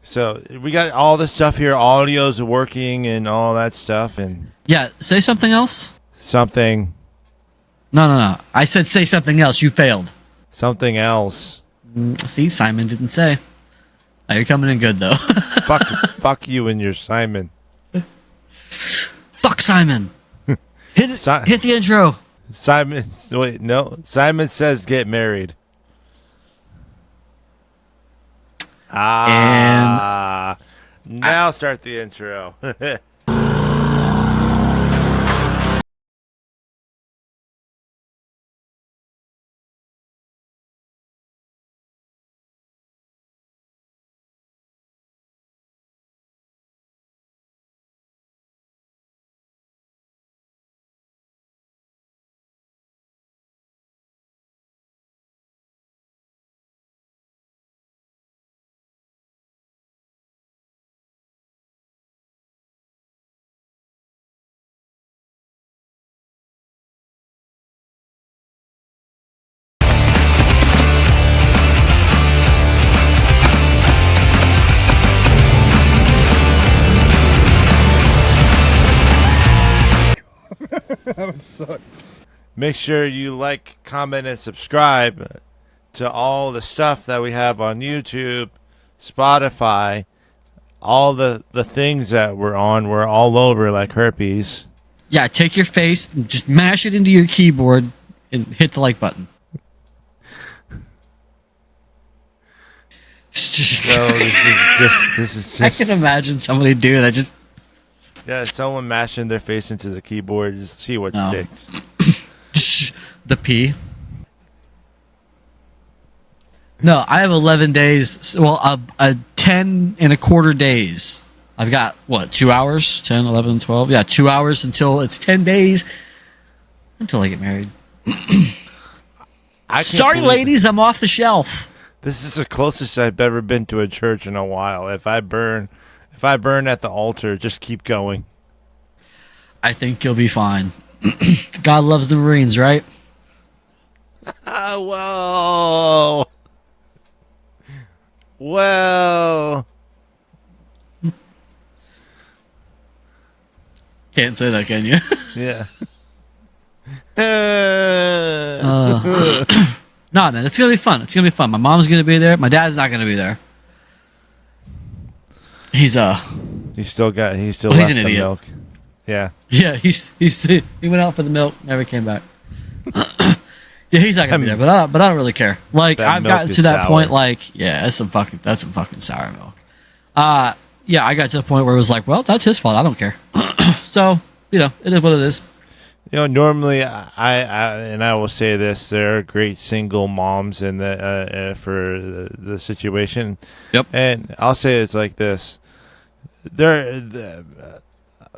So we got all this stuff here. Audio's working and all that stuff. And Yeah, say something else. something No. I said say something else. You failed. else. See, Simon didn't say. Oh, you're coming in good, though. Fuck you and your Simon. Fuck Simon. Hit the intro. Simon, wait, no. Simon says get married. Now start the intro. That would suck. Make sure you like, comment, and subscribe to all the stuff that we have on YouTube, Spotify, all the things that we're on. We're all over like herpes. Yeah, take your face and just mash it into your keyboard and hit the like button. So this is just I can imagine somebody do that. Just someone mashing their face into the keyboard, just see what sticks. the P. No, I have 11 days. Well, 10 and a quarter days. I've got, what, 2 hours? 10, 11, 12? Yeah, 2 hours until it's 10 days until I get married. Sorry, ladies, I'm off the shelf. This is the closest I've ever been to a church in a while. If I burn at the altar, just keep going. I think you'll be fine. God loves the Marines, right? Well. Can't say that, can you? Yeah. Nah, man, it's gonna be fun. It's gonna be fun. My mom's gonna be there. My dad's not gonna be there. He's still left an the idiot. milk. Yeah. Yeah, he went out for the milk, never came back. Yeah, he's not gonna be there, but I don't really care. Like, I've gotten to that point. Like, yeah, that's some fucking sour milk. Yeah, I got to the point where it was like, well, that's his fault. I don't care. So, it is what it is. Normally, I will say this: there are great single moms in the for the situation. Yep. And I'll say it's like this: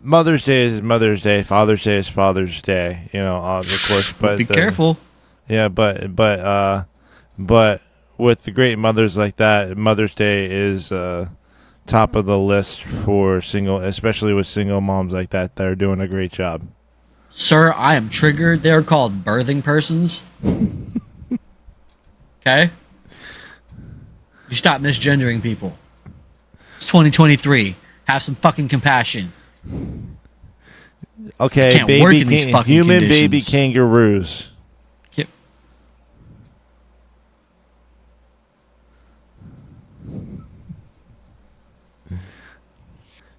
Mother's Day is Mother's Day, Father's Day is Father's Day. Of course, but be careful. Yeah, but with the great mothers like that, Mother's Day is top of the list for especially with single moms like that. They're doing a great job. Sir, I am triggered. They're called birthing persons. Okay? You stop misgendering people. It's 2023. Have some fucking compassion. Okay, can't work in these fucking human conditions. baby kangaroos. Yep.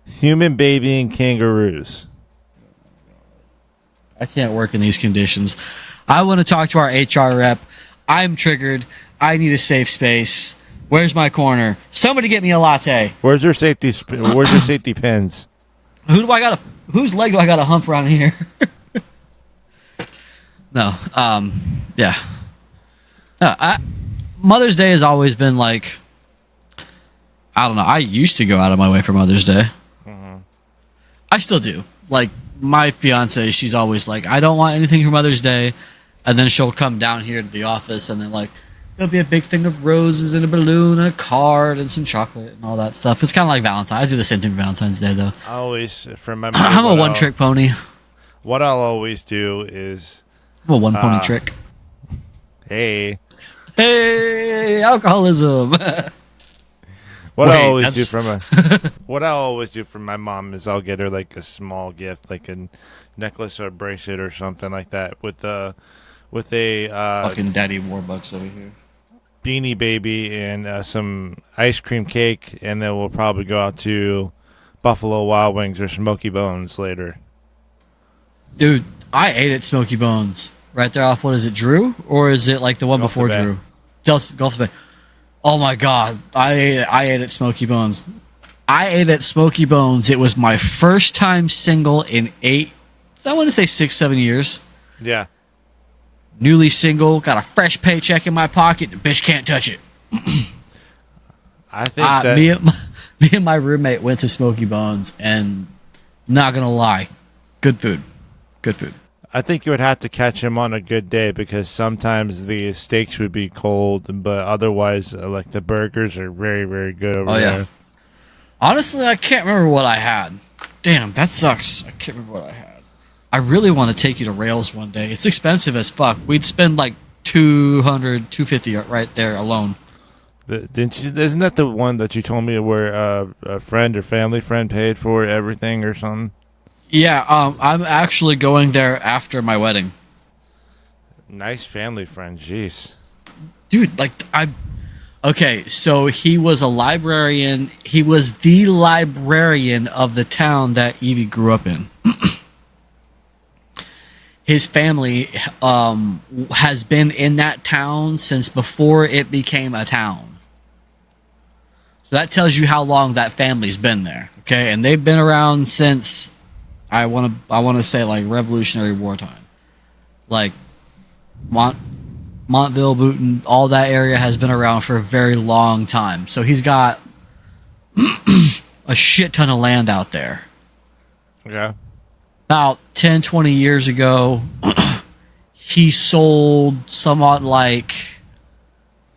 Human baby and kangaroos. I can't work in these conditions. I want to talk to our HR rep. I'm triggered. I need a safe space. Where's my corner? Somebody get me a latte. Where's your safety pins? Whose leg do I gotta hump around here? No. Yeah. No, Mother's Day has always been like, I don't know. I used to go out of my way for Mother's Day. Mm-hmm. I still do. Like, my fiance, she's always like, I don't want anything for Mother's Day. And then she'll come down here to the office and then, like, there'll be a big thing of roses and a balloon and a card and some chocolate and all that stuff. It's kind of like Valentine's. I do the same thing for Valentine's Day, though. I'm a one-trick pony. What I'll always do is... I'm a one-pony trick. Hey, alcoholism. What I always do for my mom is I'll get her like a small gift, like a necklace or a bracelet or something like that with a fucking Daddy Warbucks over here. Beanie Baby and some ice cream cake, and then we'll probably go out to Buffalo Wild Wings or Smoky Bones later. Dude, I ate at Smoky Bones right there off, what is it, Drew? Or is it like the one before Drew? Gulf Bay. Oh my God. I ate at Smoky Bones. I ate at Smoky Bones. It was my first time single in I want to say 6-7 years. Yeah. Newly single, got a fresh paycheck in my pocket. The bitch can't touch it. I think that me and my roommate went to Smoky Bones, and not gonna lie, good food. Good food. I think you would have to catch him on a good day because sometimes the steaks would be cold, but otherwise, like the burgers are very, very good over there. Yeah. Honestly, I can't remember what I had. Damn, that sucks. I can't remember what I had. I really want to take you to Rails one day. It's expensive as fuck. We'd spend like $200, $250 right there alone. Isn't that the one that you told me where a friend or family friend paid for everything or something? Yeah, I'm actually going there after my wedding. Nice family friend, jeez. Dude, okay, so he was a librarian. He was the librarian of the town that Evie grew up in. His family has been in that town since before it became a town. So that tells you how long that family's been there, okay? And they've been around since I want to say like Revolutionary War time. Like Montville, Booton, all that area has been around for a very long time. So he's got a shit ton of land out there. Yeah. About 10, 20 years ago, he sold somewhat like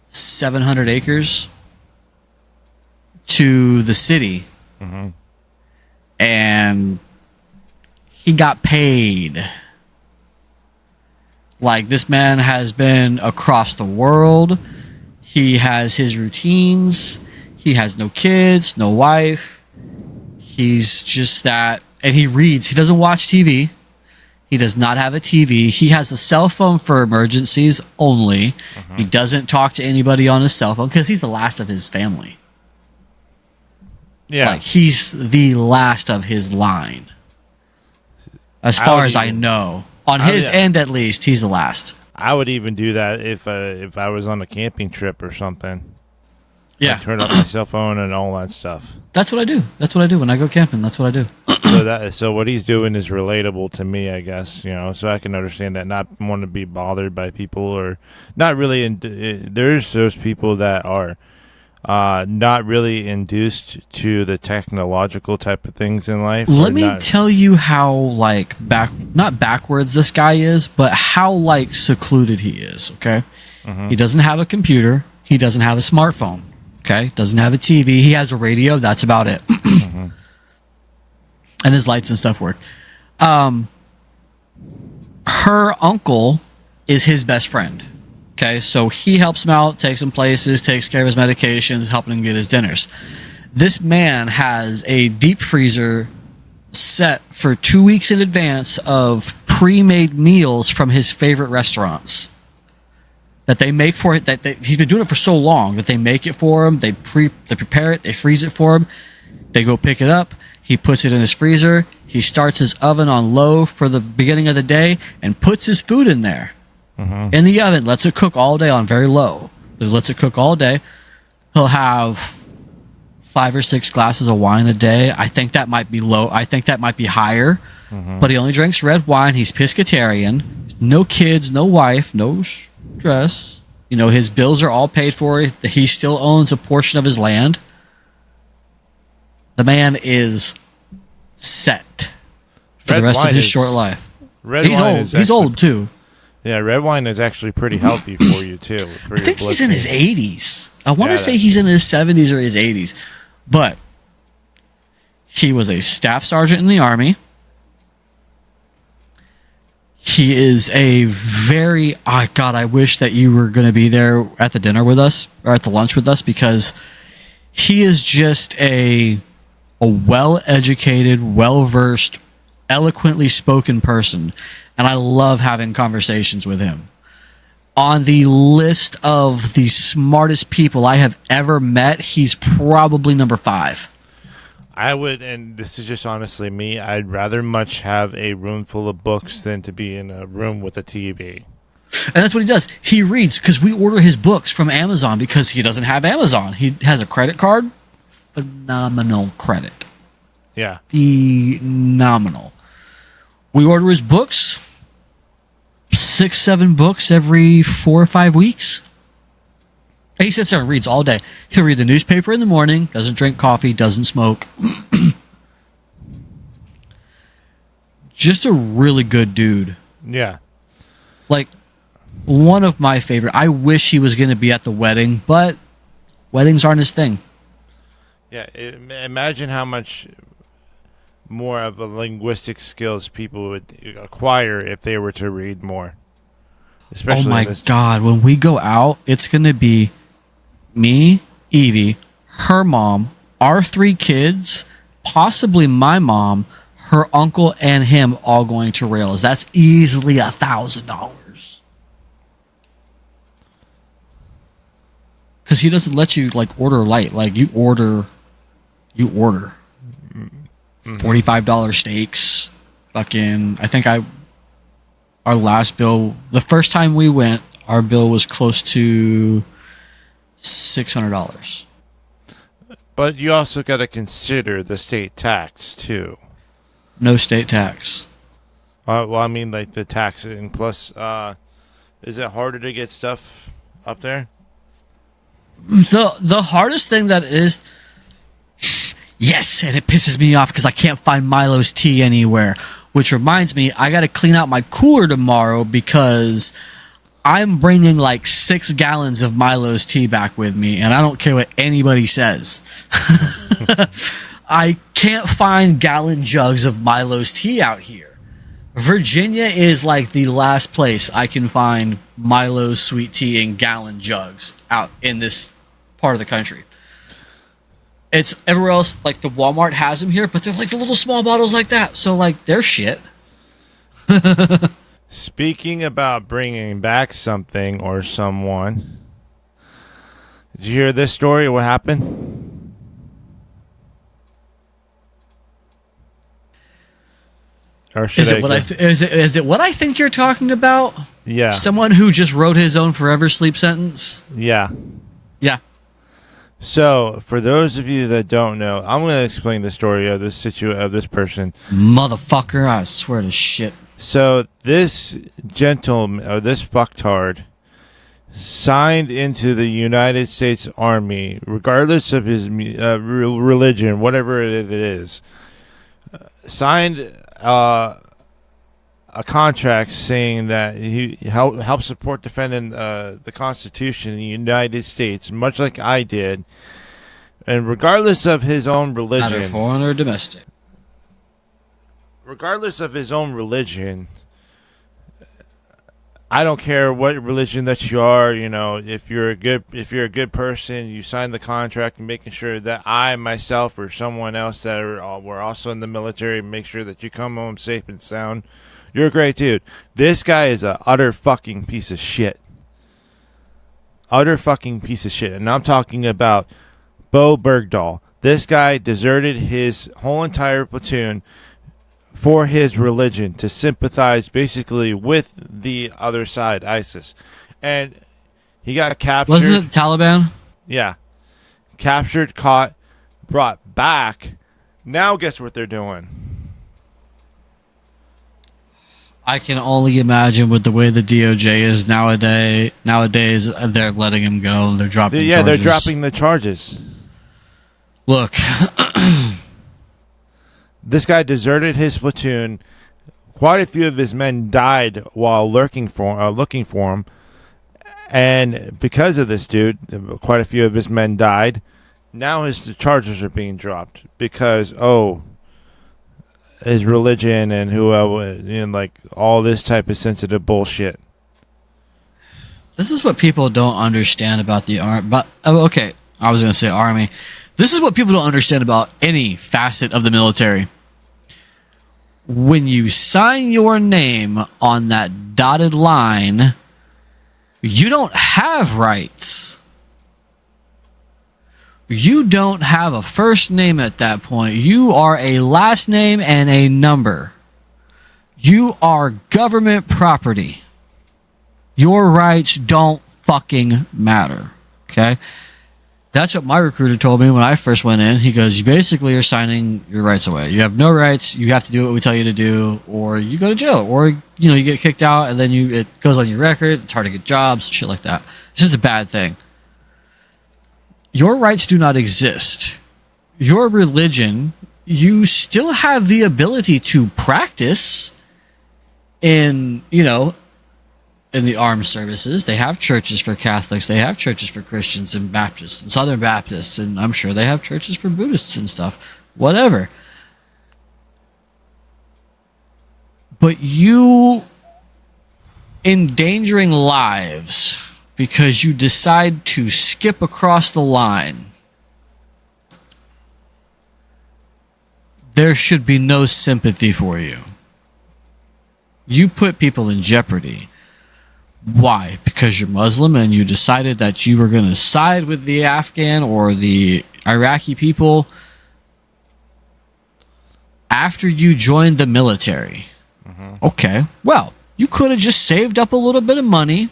700 acres to the city. Mm-hmm. And he got paid. Like, this man has been across the world. He has his routines. He has no kids, no wife. He's just that. And he reads. He doesn't watch TV. He does not have a TV. He has a cell phone for emergencies only. Mm-hmm. He doesn't talk to anybody on his cell phone because he's the last of his family. Yeah. Like, he's the last of his line. As far as I know. On his end, at least, he's the last. I would even do that if I was on a camping trip or something. Yeah. I'd turn off my cell phone and all that stuff. That's what I do. That's what I do when I go camping. That's what I do. So what he's doing is relatable to me, I guess. You know, so I can understand that. Not want to be bothered by people or not really. There's those people that are not really induced to the technological type of things in life. Let me tell you how not backwards this guy is, but how secluded he is. Okay, mm-hmm. He doesn't have a computer. He doesn't have a smartphone. Okay, doesn't have a TV. He has a radio. That's about it. Mm-hmm. And his lights and stuff work. Her uncle is his best friend. Okay, so he helps him out, takes him places, takes care of his medications, helping him get his dinners. This man has a deep freezer set for 2 weeks in advance of pre-made meals from his favorite restaurants that they make for it. He's been doing it for so long that they make it for him. They prepare it. They freeze it for him. They go pick it up. He puts it in his freezer. He starts his oven on low for the beginning of the day and puts his food in there. Mm-hmm. In the oven, lets it cook all day on very low. Lets it cook all day. He'll have 5 or 6 glasses of wine a day. I think that might be low. I think that might be higher. Mm-hmm. But he only drinks red wine. He's pescatarian. No kids, no wife, no stress. You know, his bills are all paid for. He still owns a portion of his land. The man is set for the rest of his short life. He's old. He's old too. Yeah, red wine is actually pretty healthy for you too. I think he's in his 80s. I want to say he's in his 70s or his 80s. But he was a staff sergeant in the Army. He is a very... Oh, God, I wish that you were going to be there at the dinner with us, or at the lunch with us, because he is just a well-educated, well-versed, eloquently spoken person, and I love having conversations with him. On the list of the smartest people I have ever met, he's probably number 5. I would, and this is just honestly me, I'd rather much have a room full of books than to be in a room with a TV. And that's what he does. He reads, because we order his books from Amazon because he doesn't have Amazon. He has a credit card. Phenomenal credit. Yeah. Phenomenal. We order his books, 6-7 books every 4 or 5 weeks. And he sits there and reads all day. He'll read the newspaper in the morning, doesn't drink coffee, doesn't smoke. Just a really good dude. Yeah. Like, one of my favorite. I wish he was going to be at the wedding, but weddings aren't his thing. Yeah. Imagine how much more of a linguistic skills people would acquire if they were to read more. Especially oh my God. When we go out, it's going to be me, Evie, her mom, our 3 kids, possibly my mom, her uncle, and him all going to Rails. That's easily $1,000. Because he doesn't let you like order light. Like you order. $45 steaks. Fucking, I think our last bill, the first time we went, our bill was close to $600. But you also got to consider the state tax too. No state tax. Well, I mean, like the tax, and plus, is it harder to get stuff up there? The hardest thing that is, yes, and it pisses me off because I can't find Milo's tea anywhere. Which reminds me, I got to clean out my cooler tomorrow because I'm bringing like 6 gallons of Milo's tea back with me, and I don't care what anybody says. I can't find gallon jugs of Milo's tea out here. Virginia is like the last place I can find Milo's sweet tea in gallon jugs out in this part of the country. It's everywhere else, like the Walmart has them here, but they're like the little small bottles like that. So like they're shit. Speaking about bringing back something or someone, did you hear this story? What happened? Or should is it what I think you're talking about? Yeah. Someone who just wrote his own forever sleep sentence? Yeah. Yeah. So, for those of you that don't know, I'm going to explain the story of this person. Motherfucker, I swear to shit. So, this gentleman, or this fucktard, signed into the United States Army, regardless of his religion, whatever it is, signed a contract saying that he help support defending the Constitution in the United States, much like I did, and regardless of his own religion, either foreign or domestic. Regardless of his own religion, I don't care what religion that you are. You know, if you're a good person, you sign the contract and making sure that I myself or someone else that were also in the military make sure that you come home safe and sound. You're a great dude. This guy is a utter fucking piece of shit. Utter fucking piece of shit. And I'm talking about Bergdahl. This guy deserted his whole entire platoon for his religion to sympathize basically with the other side, ISIS. And he got captured. Wasn't it Taliban? Yeah. Captured, caught, brought back. Now guess what they're doing? I can only imagine with the way the DOJ is nowadays. Nowadays, they're letting him go. They're dropping. Yeah, charges. they're dropping the charges. Look, this guy deserted his platoon. Quite a few of his men died while looking for him, and because of this dude, quite a few of his men died. Now his charges are being dropped because his religion and like all this type of sensitive bullshit. this is what people don't understand about the army. But okay, I was going to say army. This is what people don't understand about any facet of the military. When you sign your name on that dotted line, you don't have rights. You don't have a first name at that point. You are a last name and a number. You are government property. Your rights don't fucking matter. Okay? That's what my recruiter told me when I first went in. He goes, you basically are signing your rights away. You have no rights. You have to do what we tell you to do, or you go to jail, or you get kicked out, and then it goes on your record. It's hard to get jobs, shit like that. It's just a bad thing. Your rights do not exist. Your religion, you still have the ability to practice in the armed services. They have churches for Catholics. They have churches for Christians and Baptists and Southern Baptists. And I'm sure they have churches for Buddhists and stuff. Whatever. But you endangering lives because you decide to skip across the line, there should be no sympathy for you. You put people in jeopardy. Why? Because you're Muslim and you decided that you were going to side with the Afghan or the Iraqi people after you joined the military. Mm-hmm. Okay, well, you could have just saved up a little bit of money,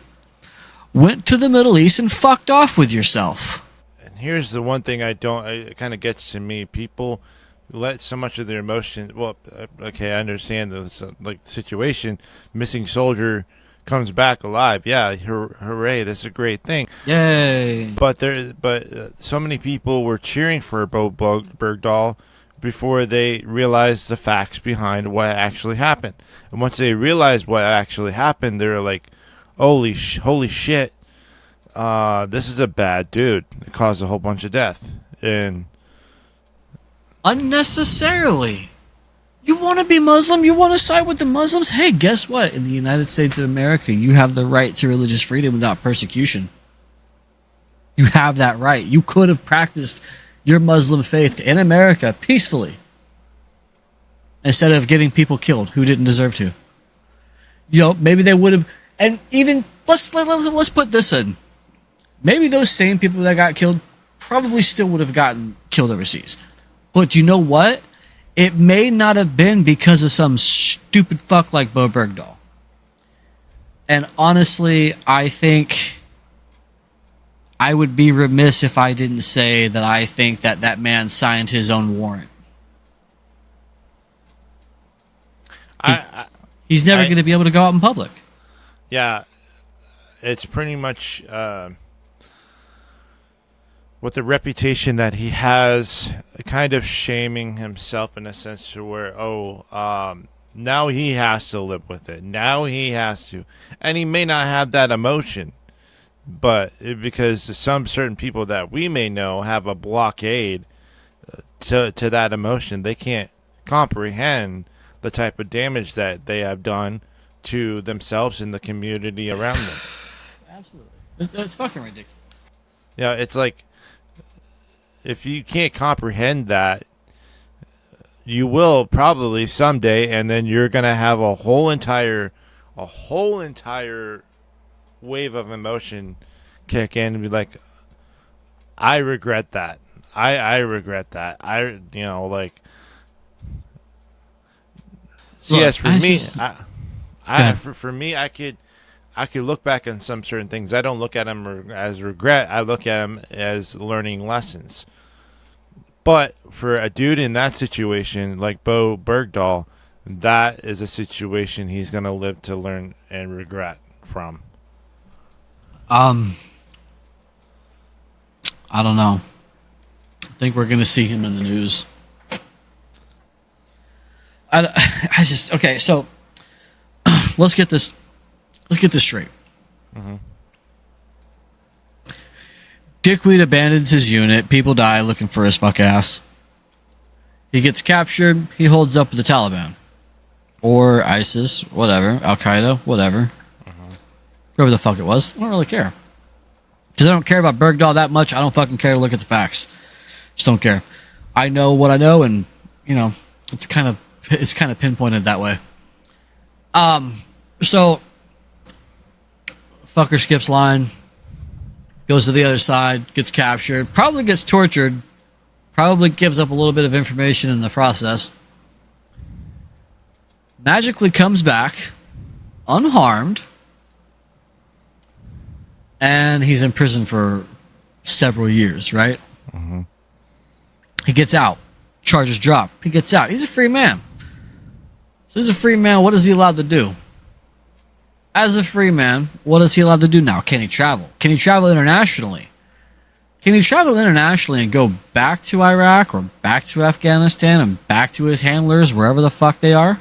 went to the Middle East, and fucked off with yourself. And here's the one thing it kind of gets to me. People let so much of their emotion. Well, okay, I understand the situation. Missing soldier comes back alive. Yeah, hooray! That's a great thing. Yay! But so many people were cheering for Bergdahl before they realized the facts behind what actually happened. And once they realized what actually happened, they were like, "Holy shit! This is a bad dude. It caused a whole bunch of death and unnecessarily." You want to be Muslim? You want to side with the Muslims? Hey, guess what? In the United States of America, you have the right to religious freedom without persecution. You have that right. You could have practiced your Muslim faith in America peacefully instead of getting people killed who didn't deserve to. Maybe they would have. And even let's put this in. Maybe those same people that got killed probably still would have gotten killed overseas. But you know what? It may not have been because of some stupid fuck like Bowe Bergdahl. And honestly, I think I would be remiss if I didn't say that I think that man signed his own warrant. He's never going to be able to go out in public. Yeah, it's pretty much with the reputation that he has, kind of shaming himself in a sense to where, now he has to live with it. Now he has to. And he may not have that emotion, but because some certain people that we may know have a blockade to that emotion, they can't comprehend the type of damage that they have done to themselves and the community around them. Absolutely. It's fucking ridiculous. Yeah, it's like, if you can't comprehend that, you will probably someday, and then you're gonna have a whole entire wave of emotion kick in and be like, I regret that. I regret that. Yes, for me, for me, I could look back on some certain things. I don't look at them as regret. I look at them as learning lessons. But for a dude in that situation, like Bowe Bergdahl, that is a situation he's going to live to learn and regret from. I don't know. I think we're going to see him in the news. Okay, so let's get this straight. Mm-hmm. Dickweed abandons his unit. People die looking for his fuck ass. He gets captured. He holds up with the Taliban. Or ISIS, whatever. Al-Qaeda, whatever. Whoever the fuck it was. I don't really care. Because I don't care about Bergdahl that much. I don't fucking care to look at the facts. Just don't care. I know what I know, and it's kind of pinpointed that way. So fucker skips line, goes to the other side, gets captured, probably gets tortured, probably gives up a little bit of information in the process. Magically comes back unharmed, and he's in prison for several years, right? Mm-hmm. He gets out, charges drop, he gets out, he's a free man. So he's a free man, what is he allowed to do? As a free man, what is he allowed to do now? Can he travel? Can he travel internationally? Can he travel internationally and go back to Iraq or back to Afghanistan and back to his handlers, wherever the fuck they are?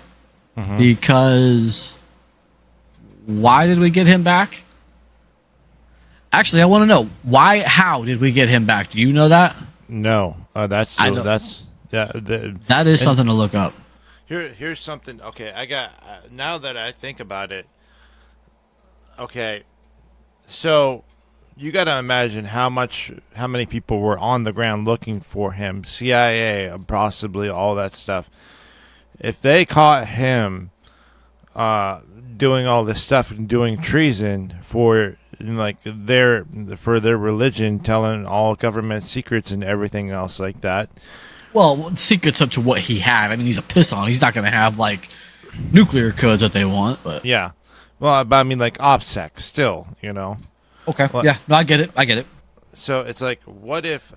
Mm-hmm. Because why did we get him back? Actually, I want to know how did we get him back? Do you know that? No, that is something to look up. Here's something. Okay, I got now that I think about it. Okay, so you got to imagine how many people were on the ground looking for him. CIA, possibly all that stuff. If they caught him doing all this stuff and doing treason for their religion, telling all government secrets and everything else like that. Well, secrets up to what he had. I mean, he's a piss on. He's not going to have nuclear codes that they want. But yeah, well, but I mean OPSEC still, Okay. Well, yeah. No, I get it. So it's like, what if?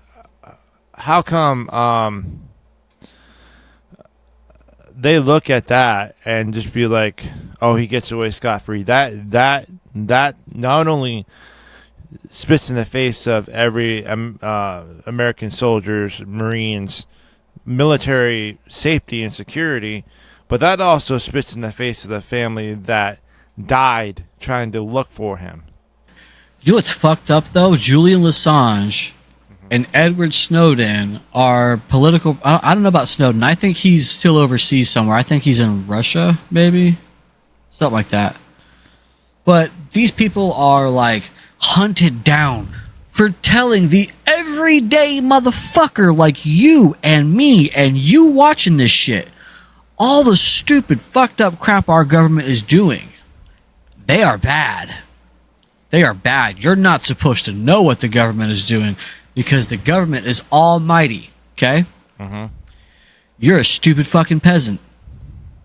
How come? They look at that and just be like, "Oh, he gets away scot-free." That not only spits in the face of every American soldiers, Marines, military safety and security, but that also spits in the face of the family that died trying to look for him. You know what's fucked up though? Julian Assange and Edward Snowden are political. I don't know about Snowden. I think he's still overseas somewhere. I think he's in Russia, maybe something like that. But these people are hunted down for telling the everyday motherfucker like you and me and you watching this shit all the stupid fucked up crap our government is doing. They are bad. They are bad. You're not supposed to know what the government is doing because the government is almighty, okay? Mm-hmm. You're a stupid fucking peasant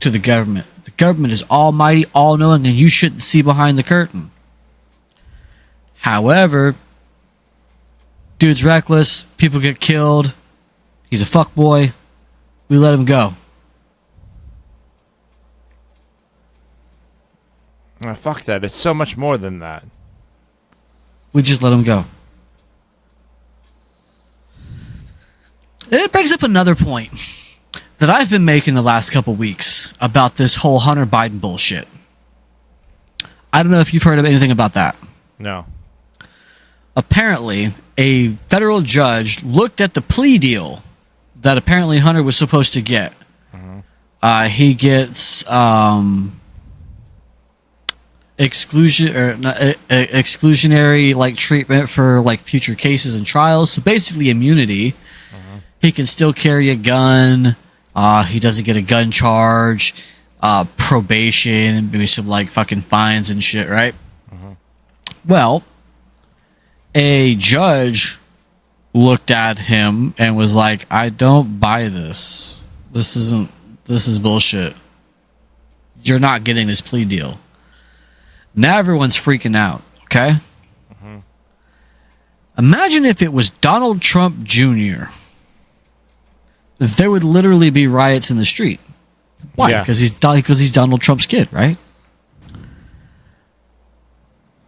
to the government. The government is almighty, all-knowing, and you shouldn't see behind the curtain. However, dude's reckless. People get killed. He's a fuckboy. We let him go. Fuck that. It's so much more than that. We just let him go. Then it brings up another point that I've been making the last couple weeks about this whole Hunter Biden bullshit. I don't know if you've heard of anything about that. No. Apparently, a federal judge looked at the plea deal that apparently Hunter was supposed to get. Mm-hmm. He gets exclusionary treatment for future cases and trials. So basically, immunity. Mm-hmm. He can still carry a gun. He doesn't get a gun charge. Probation, maybe some fucking fines and shit, right? Mm-hmm. Well, a judge looked at him and was like, I don't buy this. This is bullshit. You're not getting this plea deal. Now everyone's freaking out, okay? Mm-hmm. Imagine if it was Donald Trump Jr. There would literally be riots in the street. Why? Yeah. Because he's Donald Trump's kid, right?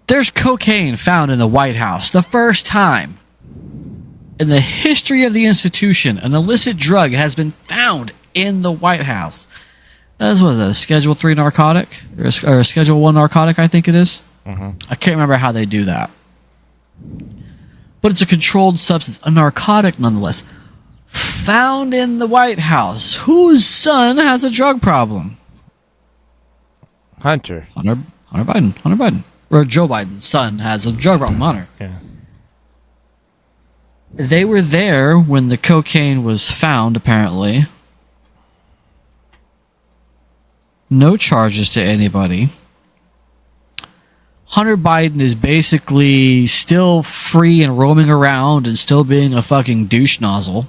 There's cocaine found in the White House. The first time in the history of the institution, an illicit drug has been found in the White House. That's what is that, a Schedule 3 narcotic? Or a Schedule 1 narcotic, I think it is. Mm-hmm. I can't remember how they do that. But it's a controlled substance, a narcotic nonetheless. Found in the White House. Whose son has a drug problem? Hunter Biden. Or Joe Biden's son has a drug problem. Hunter. Yeah. They were there when the cocaine was found, apparently. No charges to anybody. Hunter Biden is basically still free and roaming around and still being a fucking douche nozzle.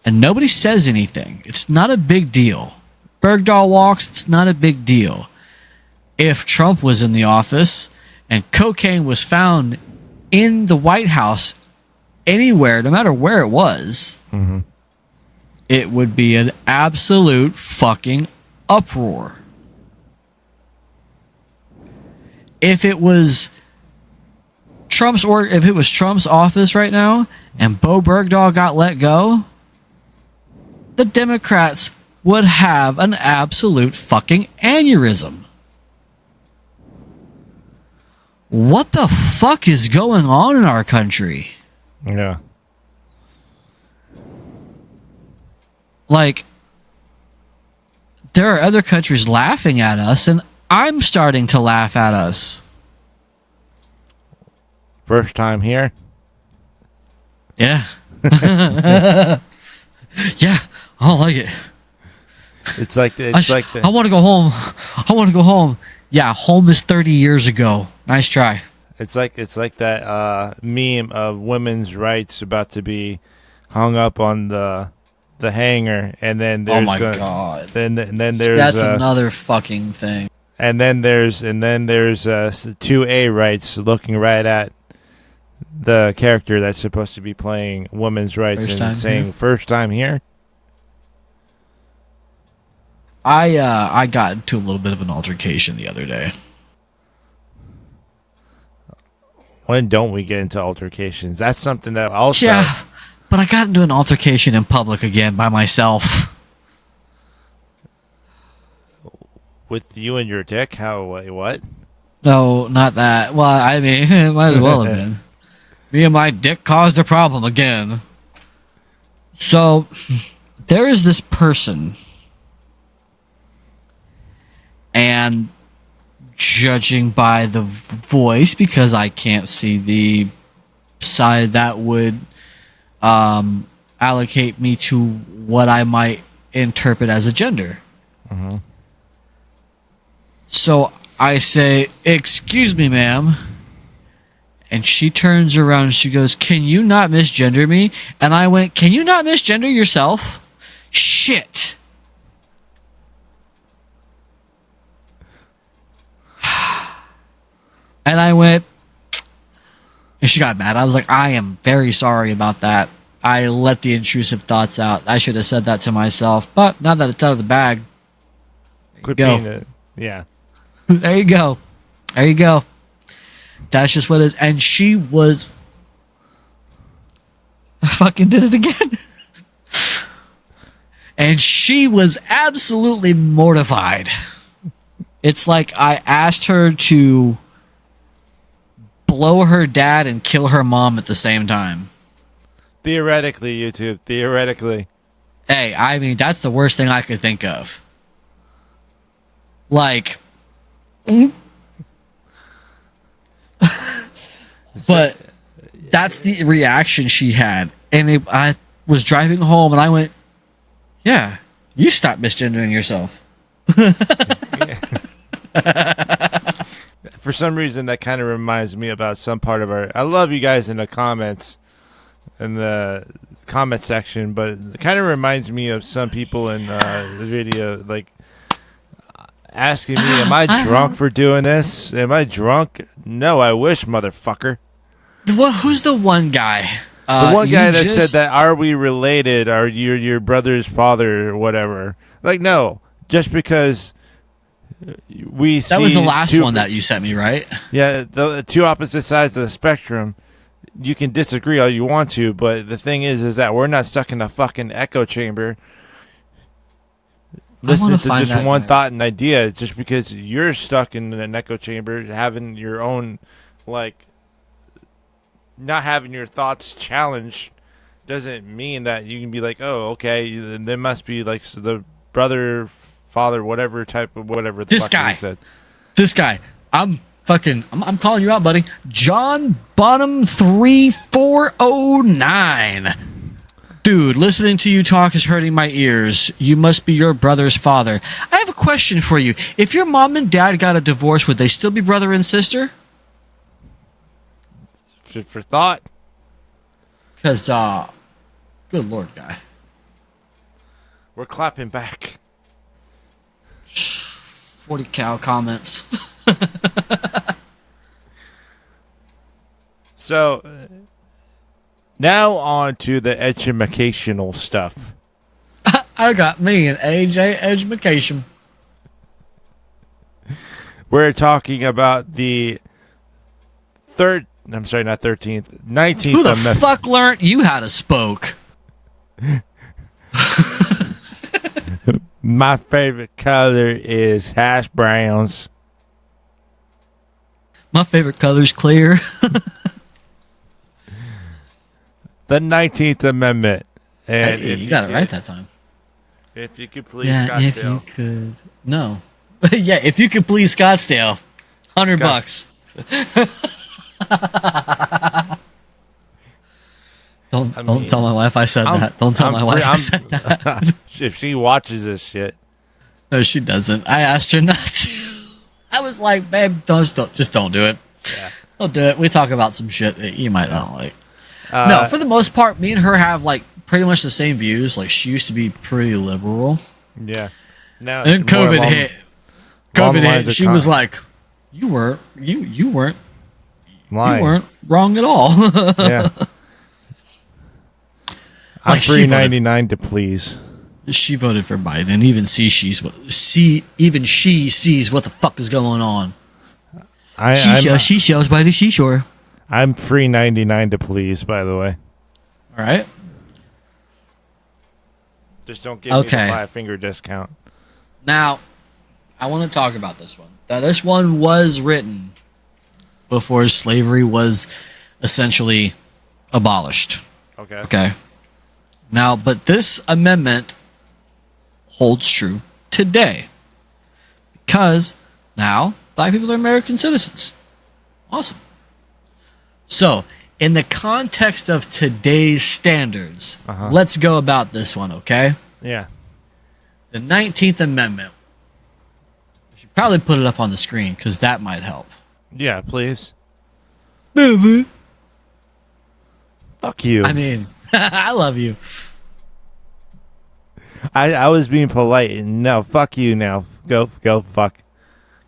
And nobody says anything. It's not a big deal. Bergdahl walks, it's not a big deal. If Trump was in the office and cocaine was found in the White House anywhere, no matter where it was, it would be an absolute fucking uproar. If it was Trump's office right now and Bowe Bergdahl got let go, the Democrats would have an absolute fucking aneurysm. What the fuck is going on in our country? Yeah. Like, there are other countries laughing at us, and I'm starting to laugh at us. First time here? Yeah. Yeah, I don't like it. It's like I want to go home. I want to go home. Yeah, home is 30 years ago. Nice try. It's like that meme of women's rights about to be hung up on the hanger, and then there's God. Then there's That's another fucking thing. And then there's 2A rights looking right at the character that's supposed to be playing women's rights and saying here? First time here. I got into a little bit of an altercation the other day. When don't we get into altercations? That's something that also... Yeah, but I got into an altercation in public again by myself. With you and your dick? How? What? No, not that. Well, I mean, it might as well have been. Me and my dick caused a problem again. So, there is this person... And judging by the voice, because I can't see the side that would allocate me to what I might interpret as a gender. So I say, "Excuse me, ma'am." And she turns around and she goes, "Can you not misgender me?" And I went, "Can you not misgender yourself?" Shit. And I went, and she got mad. I was like, "I am very sorry about that. I let the intrusive thoughts out. I should have said that to myself. But now that it's out of the bag, Quit being it. Yeah. There you go. There you go. That's just what it is." And she was... I fucking did it again. And she was absolutely mortified. It's like I asked her to blow her dad and kill her mom at the same time. Theoretically, YouTube. Theoretically. Hey, I mean, that's the worst thing I could think of. Like... But that's the reaction she had. And I was driving home and I went, "Yeah, you stop misgendering yourself." For some reason, that kind of reminds me about some part of our... I love you guys in the comments, in the comment section, but it kind of reminds me of some people in the video, like, asking me, "Am I drunk for doing this? Am I drunk? No, I wish, motherfucker." Who's the one guy? The one guy that said that, "Are we related? Are you your brother's father or whatever?" Like, no, just because we see... That was the last one that you sent me, right? Yeah, the two opposite sides of the spectrum. You can disagree all you want to, but the thing is that we're not stuck in a fucking echo chamber listening to just one thought and idea. Just because you're stuck in an echo chamber, having your own, like, not having your thoughts challenged, doesn't mean that you can be like, "Oh, okay, there must be like the brother, father, whatever type of whatever." This guy said. This guy. I'm Fucking, I'm calling you out, buddy. John Bonham 3409. Dude, listening to you talk is hurting my ears. You must be your brother's father. I have a question for you. If your mom and dad got a divorce, would they still be brother and sister? For thought. Because, good Lord, guy. We're clapping back. 40 cow comments. So, now on to the educational stuff. I got me an AJ education. We're talking about the 19th Who the Amendment. fuck learned you how to spoke? My favorite color is hash browns. My favorite color's clear. The 19th Amendment. And Hey, if you got it could- right that time. If you could please, Yeah, if you Scottsdale. could. No. Yeah, if you could please Scottsdale. $100. Don't tell my wife I said that. Don't tell my wife I said that. If she watches this shit. No, she doesn't. I asked her not to. I was like, babe, just don't do it. Yeah. Don't do it. We talk about some shit that you might not like. No, for the most part, me and her have like pretty much the same views. Like she used to be pretty liberal. Yeah. Now And it's more COVID along- hit. along the COVID lines hit. of She was like, you weren't lying. wrong at all. Yeah. I'm Like, she voted- $3.99 to please. She voted for Biden. Even she sees what the fuck is going on. She shows by the seashore. I'm $3.99 to please, by the way. All right. Just don't give me Okay. the 5-finger discount. Now, I want to talk about this one. Now, this one was written before slavery was essentially abolished. Okay. Okay. Now, but this amendment holds true today because now black people are American citizens. Awesome. So, in the context of today's standards, let's go about this one, okay? Yeah. The 19th Amendment. I should probably put it up on the screen because that might help. Yeah, please. Fuck you. I mean, I love you. I was being polite. And no, fuck you now. Go fuck.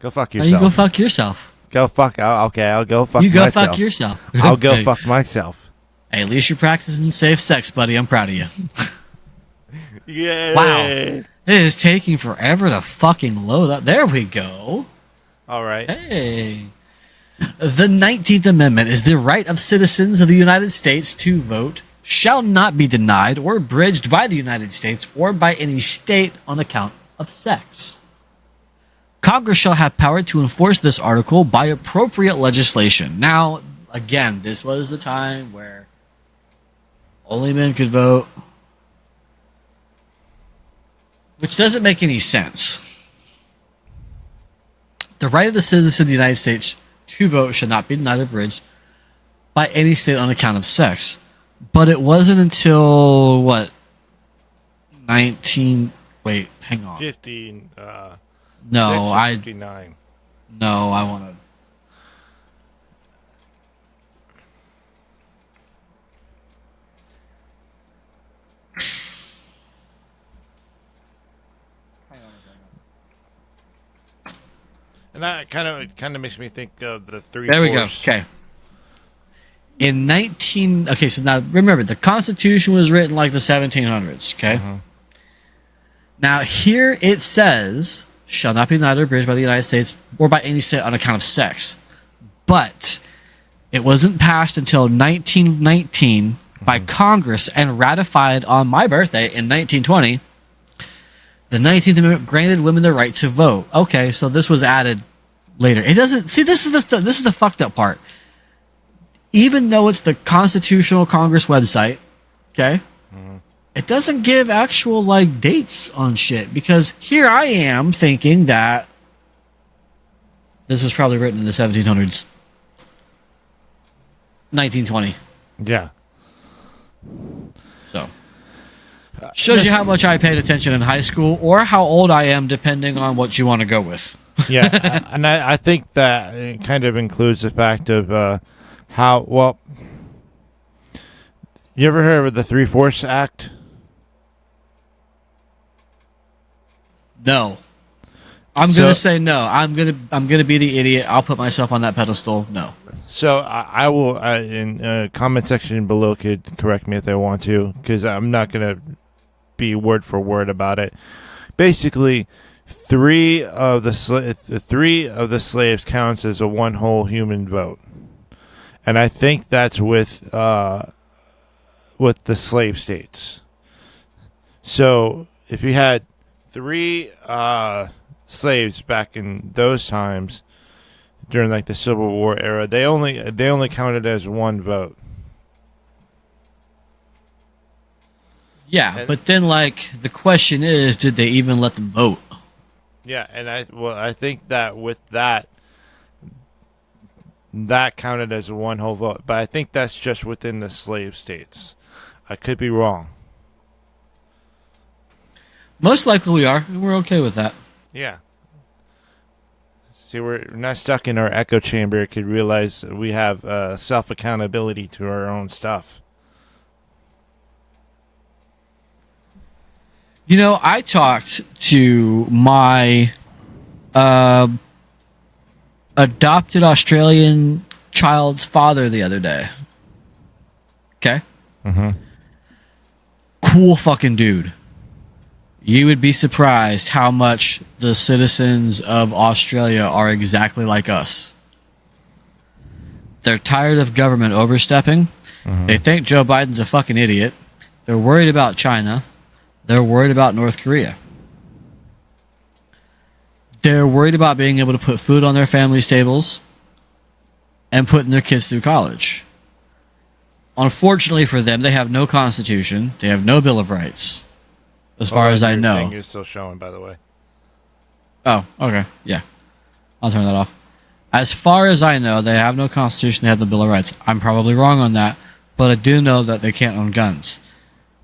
Go fuck Now yourself. you go fuck yourself. Go fuck. Okay, I'll go fuck You go myself. fuck yourself. I'll go Hey, fuck myself. Hey, at least you're practicing safe sex, buddy. I'm proud of you. Yeah. Wow. It is taking forever to fucking load up. There we go. All right. Hey. The 19th Amendment is the right of citizens of the United States to vote shall not be denied or abridged by the United States or by any state on account of sex. Congress shall have power to enforce this article by appropriate legislation. Now, again, this was the time where only men could vote, which doesn't make any sense. The right of the citizens of the United States to vote shall not be denied or abridged by any state on account of sex. But it wasn't until, what, 19... Wait, hang on. 15. No, I 59. want to... And that kind of makes me think of the three. There we go. Okay. In 19... Okay, so now remember, the Constitution was written like the 1700s, okay? Now, here it says, shall not be denied or abridged by the United States or by any state on account of sex. But it wasn't passed until 1919 by Congress and ratified on my birthday in 1920. The 19th Amendment granted women the right to vote. Okay, so this was added later. It doesn't... See, this is the fucked up part. Even though it's the Constitutional Congress website, okay, it doesn't give actual, like, dates on shit. Because here I am thinking that This was probably written in the 1700s. 1920. Yeah. So shows you how much I paid attention in high school, or how old I am, depending on what you want to go with. Yeah, and I think that it kind of includes the fact of how well. You ever heard of the Three-Fourths Act? No. I'm gonna say no. I'm gonna be the idiot. I'll put myself on that pedestal. No. So I will in comment section below could correct me if they want to, because I'm not gonna be word for word about it. Basically, three of the slaves counts as a one whole human vote, and I think that's with the slave states. So if you had three slaves back in those times during like the Civil War era, they only counted as one vote. Yeah, but then like the question is, did they even let them vote? Yeah, and I think that with that counted as one whole vote, but I think that's just within the slave states. I could be wrong. Most likely we are, and we're okay with that. Yeah. See, we're not stuck in our echo chamber. Could realize we have self accountability to our own stuff. You know, I talked to my adopted Australian child's father the other day. Okay? Mm-hmm. Cool fucking dude. You would be surprised how much the citizens of Australia are exactly like us. They're tired of government overstepping. Mm-hmm. They think Joe Biden's a fucking idiot. They're worried about China. They're worried about North Korea. They're worried about being able to put food on their families' tables and putting their kids through college. Unfortunately for them, they have no constitution. They have no Bill of Rights, as far as I know. Thing is still showing, by the way. Oh, okay. Yeah. I'll turn that off. As far as I know, they have no constitution. They have the Bill of Rights. I'm probably wrong on that, but I do know that they can't own guns.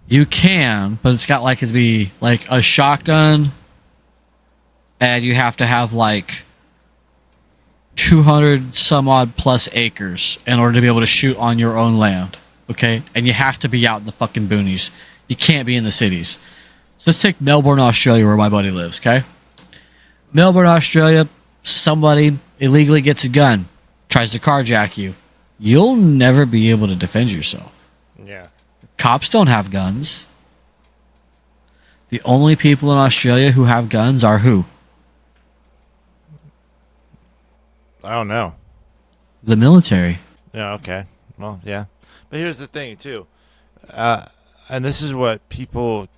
You can, but it's got like to be like a shotgun, and you have to have like 200 some odd plus acres in order to be able to shoot on your own land. Okay, and you have to be out in the fucking boonies. You can't be in the cities. So let's take Melbourne, Australia, where my buddy lives. Okay, Melbourne, Australia. Somebody illegally gets a gun, tries to carjack you. You'll never be able to defend yourself. Yeah. Cops don't have guns. The only people in Australia who have guns are who? I don't know. The military. Yeah, okay. Well, yeah. But here's the thing, too. And this is what people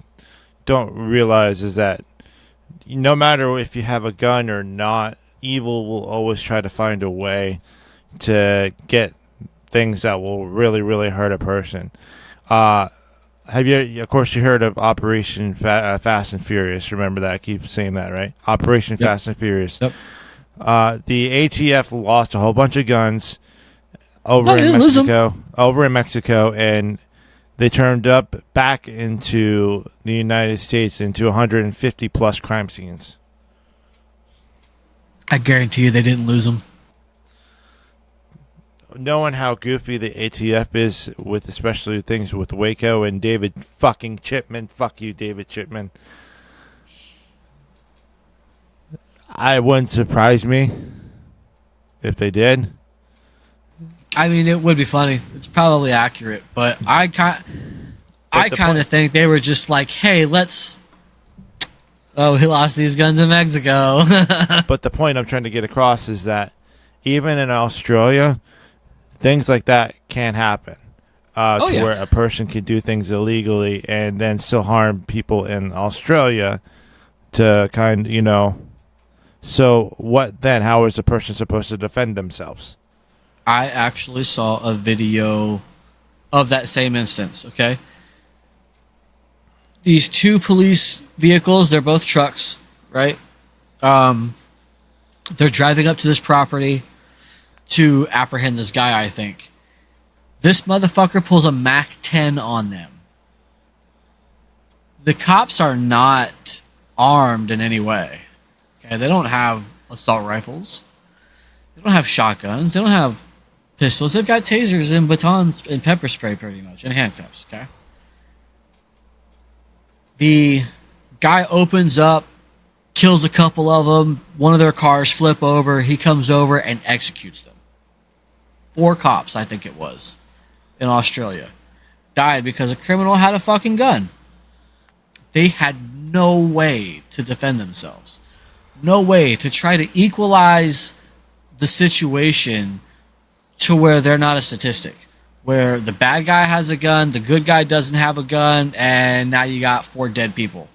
don't realize, is that no matter if you have a gun or not, evil will always try to find a way to get things that will really, really hurt a person. Have you? Of course, you heard of Operation Fast and Furious. Remember that? I keep saying that, right? Operation Fast and Furious. Yep. The ATF lost a whole bunch of guns over in Mexico, and they turned up back into the United States into 150 plus crime scenes. I guarantee you they didn't lose them. Knowing how goofy the ATF is with especially things with Waco and David fucking Chipman. Fuck you, David Chipman. I wouldn't surprise me if they did. I mean, it would be funny. It's probably accurate, but I kind of think they were just like, hey, let's... Oh, he lost these guns in Mexico. But the point I'm trying to get across is that even in Australia, things like that can happen. Where a person can do things illegally and then still harm people in Australia to So what then? How is the person supposed to defend themselves? I actually saw a video of that same instance, okay? These two police vehicles, they're both trucks, right? They're driving up to this property to apprehend this guy, I think. This motherfucker pulls a MAC-10 on them. The cops are not armed in any way. Okay, they don't have assault rifles. They don't have shotguns. They don't have pistols. They've got tasers and batons and pepper spray pretty much, and handcuffs, okay? The guy opens up, kills a couple of them. One of their cars flip over. He comes over and executes them. 4 cops, I think it was, in Australia, died because a criminal had a fucking gun. They had no way to defend themselves. No way to try to equalize the situation to where they're not a statistic. Where the bad guy has a gun, the good guy doesn't have a gun, and now you got 4 dead people.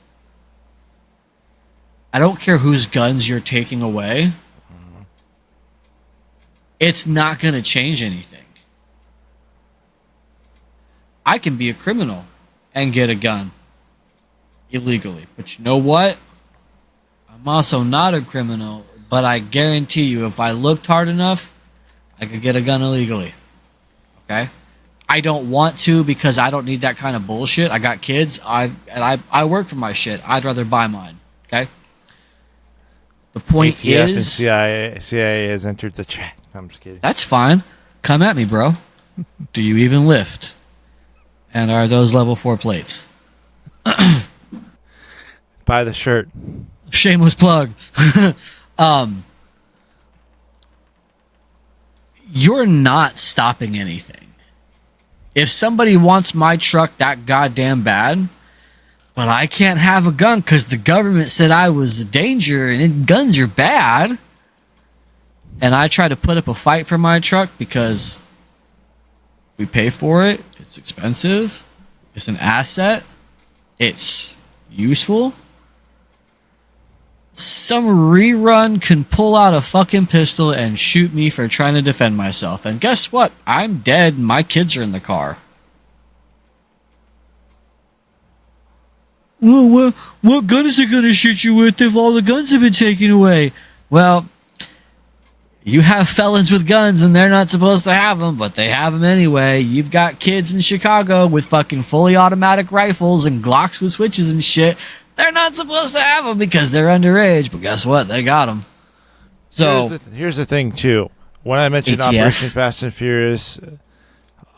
I don't care whose guns you're taking away. It's not going to change anything. I can be a criminal and get a gun illegally. But you know what? I'm also not a criminal, but I guarantee you if I looked hard enough, I could get a gun illegally. Okay? I don't want to because I don't need that kind of bullshit. I got kids. I work for my shit. I'd rather buy mine. Okay? The point ATF is... and CIA has entered the chat. I'm just kidding. That's fine. Come at me, bro. Do you even lift? And are those level 4 plates? Buy the shirt. Shameless plug. You're not stopping anything. If somebody wants my truck that goddamn bad, but I can't have a gun because the government said I was a danger and guns are bad, and I try to put up a fight for my truck because we pay for it, it's expensive, it's an asset, it's useful, some rerun can pull out a fucking pistol and shoot me for trying to defend myself. And guess what? I'm dead and my kids are in the car. Well, what gun is it going to shoot you with if all the guns have been taken away? Well, you have felons with guns and they're not supposed to have them, but they have them anyway. You've got kids in Chicago with fucking fully automatic rifles and Glocks with switches and shit. They're not supposed to have them because they're underage, but guess what? They got them. So here's the thing, too. When I mentioned ATF. Operation Fast and Furious,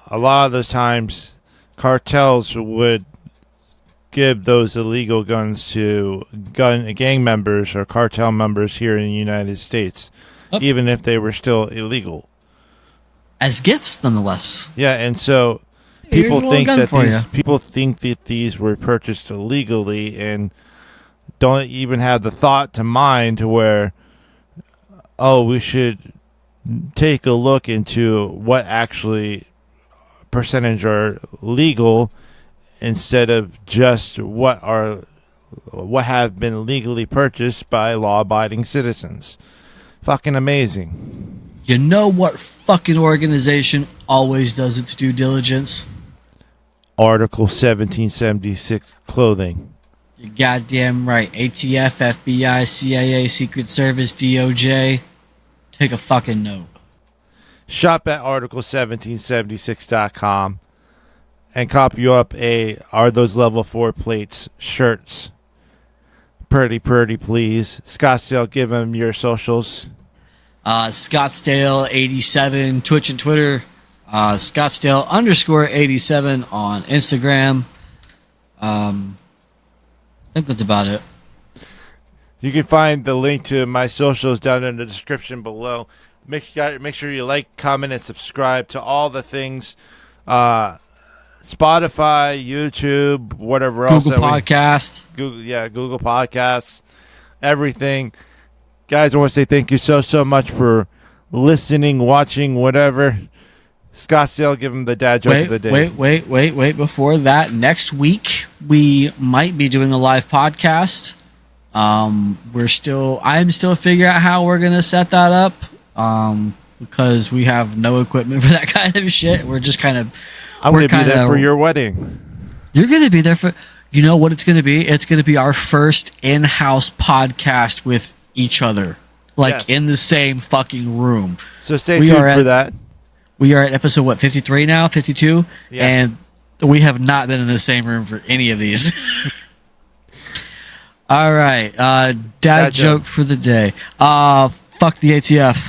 a lot of those times cartels would give those illegal guns to gang members or cartel members here in the United States, even if they were still illegal. As gifts, nonetheless. Yeah, and so people think that these were purchased illegally and don't even have the thought to mind to where, oh, we should take a look into what actually percentage are legal instead of just what have been legally purchased by law-abiding citizens. Fucking amazing. You know what fucking organization always does its due diligence? Article 1776 clothing. You're goddamn right. ATF, FBI, CIA, Secret Service, DOJ. Take a fucking note. Shop at article1776.com and copy you up Are Those Level 4 Plates shirts. Pretty, please. Scottsdale, give them your socials. Scottsdale 87 Twitch and Twitter. Scottsdale _87 on Instagram. I think that's about it. You can find the link to my socials down in the description below. Make sure you like, comment, and subscribe to all the things. Spotify, YouTube, whatever else. Google Podcasts. Google Podcasts. Everything. Guys, I want to say thank you so much for listening, watching, whatever. Scottsdale, give him the dad joke of the day. Wait. Before that, next week we might be doing a live podcast. I'm still figuring out how we're gonna set that up. Because we have no equipment for that kind of shit. We're just kind of. I'm gonna be there for your wedding. You're gonna be there for. You know what it's gonna be? It's gonna be our first in-house podcast with each other. like Yes. in the same fucking room. So stay We tuned are for at- that. We are at episode 53 now, 52, Yeah. and we have not been in the same room for any of these. All right, dad Dad joke. joke for the day. Fuck the ATF.